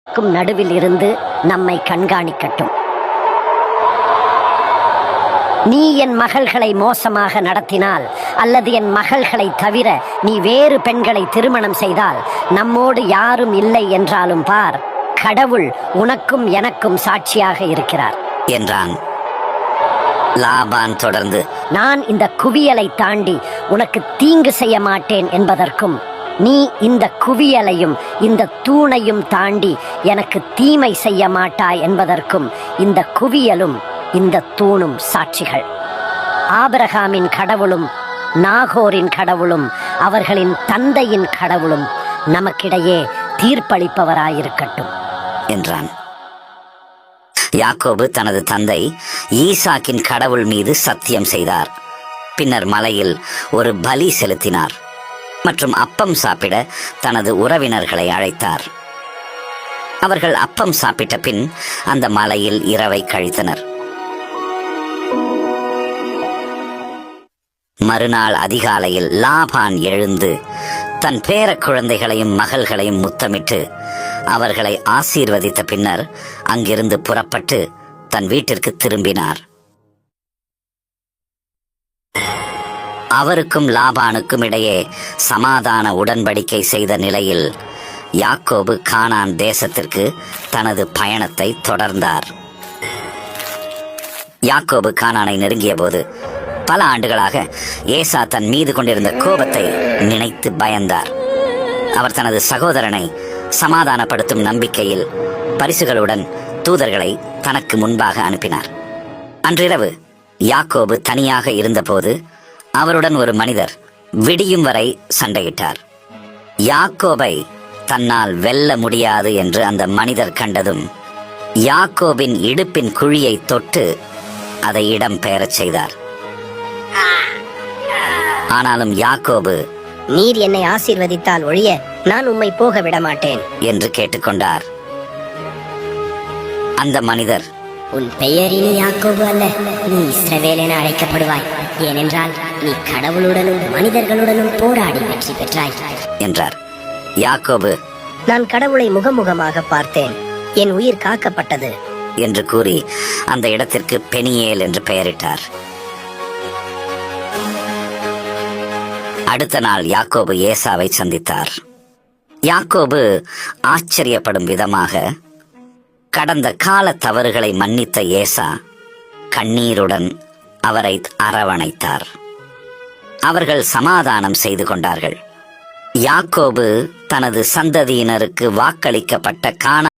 நடுவில் இருந்து நம்மை கண்காணிக்கட்டும். நீ என் மகள்களை மோசமாக நடத்தினால் அல்லது என் மகள்களை தவிர நீ வேறு பெண்களை திருமணம் செய்தால் நம்மோடு யாரும் இல்லை என்றாலும் பார், கடவுள் உனக்கும் எனக்கும் சாட்சியாக இருக்கிறார் என்றான். லாபான் தொடர்ந்து, நான் இந்த குவியலை தாண்டி உனக்கு தீங்கு செய்ய மாட்டேன் என்பதற்கும் நீ இந்த குவியலையும் இந்த தூணையும் தாண்டி எனக்கு தீமை செய்ய மாட்டாய் என்பதற்கும் இந்த குவியலும் இந்த தூணும் சாட்சிகள். ஆபிரகாமின் கடவுளும் நாகோரின் கடவுளும் அவர்களின் தந்தையின் கடவுளும் நமக்கிடையே தீர்ப்பளிப்பவராயிருக்கட்டும் என்றான். யாக்கோபு தனது தந்தை ஈசாக்கின் கடவுள் மீது சத்தியம் செய்தார். பின்னர் மலையில் ஒரு பலி செலுத்தினார் மற்றும் அப்பம் சாப்பிட தனது உறவினர்களை அழைத்தார். அவர்கள் அப்பம் சாப்பிட்ட பின் அந்த மலையில் இரவை கழித்தனர். மறுநாள் அதிகாலையில் லாபான் எழுந்து தன் பேர குழந்தைகளையும் மகள்களையும் முத்தமிட்டு அவர்களை ஆசீர்வதித்த பின்னர் அங்கிருந்து புறப்பட்டு தன் வீட்டிற்கு திரும்பினார். அவருக்கும் லாபானுக்கும் இடையே சமாதான உடன்படிக்கை செய்த நிலையில் யாக்கோபு கானான் தேசத்திற்கு தனது பயணத்தை தொடர்ந்தார். யாக்கோபு கானானை நெருங்கிய போது பல ஆண்டுகளாக ஏசா தன் மீது கொண்டிருந்த கோபத்தை நினைத்து பயந்தார். அவர் தனது சகோதரனை சமாதானப்படுத்தும் நம்பிக்கையில் பரிசுகளுடன் தூதர்களை தனக்கு முன்பாக அனுப்பினார். அன்றிரவு யாக்கோபு தனியாக இருந்தபோது அவருடன் ஒரு மனிதர் விடியும் வரை சண்டையிட்டார். யாக்கோபை தன்னால் வெல்ல முடியாது என்று அந்த மனிதர் கண்டதும் யாக்கோபின் இடுப்பின் குழியை தொட்டு அதை இடம் பெயரச் செய்தார். ஆனாலும் யாக்கோபு, நீர் என்னை ஆசீர்வதித்தால் ஒழிய நான் உம்மை போக விட மாட்டேன் என்று கேட்டுக்கொண்டார். அந்த மனிதர், உன் பெயர் இனி யாக்கோபு அல்ல, நீ இஸ்ரவேல் என அழைக்கப்படுவாய், ஏனென்றால் நீ கடவுளுடனும் மனிதர்களுடனும் போராடி வெற்றி பெற்றாய் என்றார். யாக்கோபு, நான் கடவுளை முகமுகமாக பார்த்தேன், என் உயிர் காக்கப்பட்டது என்று கூறி அந்த இடத்திற்கு பெனியேல் என்று பெயரிட்டார். அடுத்த நாள் யாக்கோபு ஏசாவை சந்தித்தார். யாக்கோபு ஆச்சரியப்படும் விதமாக கடந்த கால தவறுகளை மன்னித்த ஏசா கண்ணீருடன் அவரை அரவணைத்தார். அவர்கள் சமாதானம் செய்து கொண்டார்கள். யாக்கோபு தனது சந்ததியினருக்கு வாக்களிக்கப்பட்ட கானான்